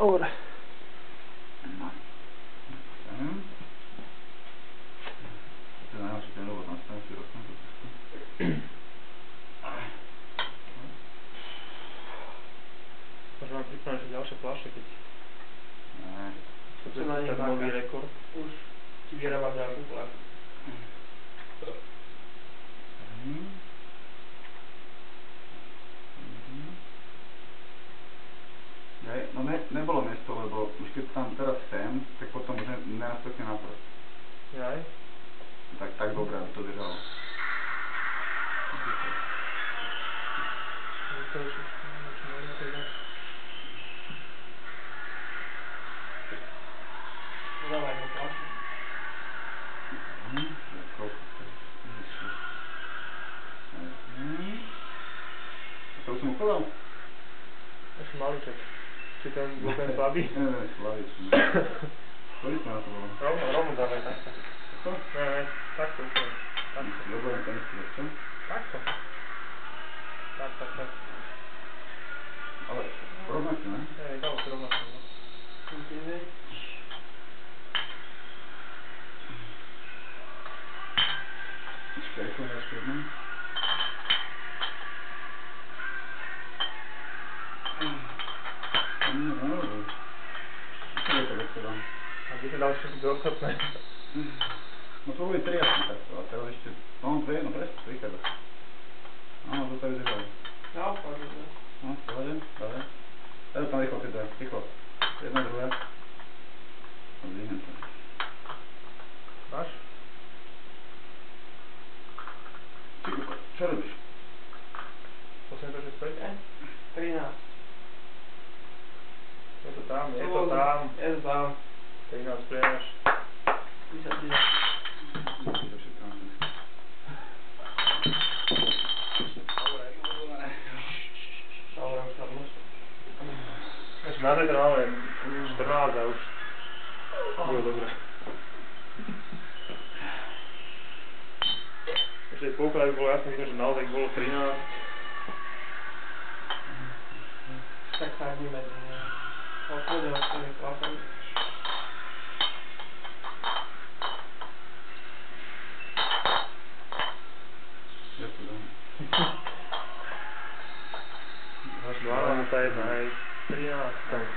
Dobre. No. To je najlepšie ten úvod, nastavím si rozsám to trošku. Možno vám pripraviť ešte ďalšie fľaše, keď... Ne. To je ten nový rekord. Už ti vyrábam ďalšiu fľašu. No nebolo miesto, lebo už keď tam teraz sem, tak potom už nenastokne na prst. Jaj? Tak dobré, aby to držalo. Dávaj mi fľašu. To už som ukladal? Ešte maliček. Či ten bol ten slabý? Nie, slabý. Koľko sme na to bolo? Rovno dávaj takto. Takto? Ne, takto úplne. Takto. Dobre, ten si čo? Takto. Tak. Ale rovnako, ne? Hej, dalo si rovnako, no. Ešte jedno. Čo je to do seba? A kde si dal všetky dve ostatné? No to boli 3 asi takto, a teraz ešte, no 2, no presne, to vychádza. Áno, to sa vyzeralo. Ja, pohode. No, pohode, dobre. Teraz tam rýchlo, teda, rýchlo. Jedna, druhá. A zvihnem to. Máš? Čo robíš? Posuň to, že späť? 13. Je to tam. Je to tam. 13 priemaš. 10. Dobre, už tam môžem. Ešte na zajtra máme 14 a už bude dobre. Ešte poukladať by bolo jasné, vidno, že naozaj bolo 13. Tak sa vymedzi. Odchodia s tými fľašami. Ja to dám. 12, hej. 13. Tak,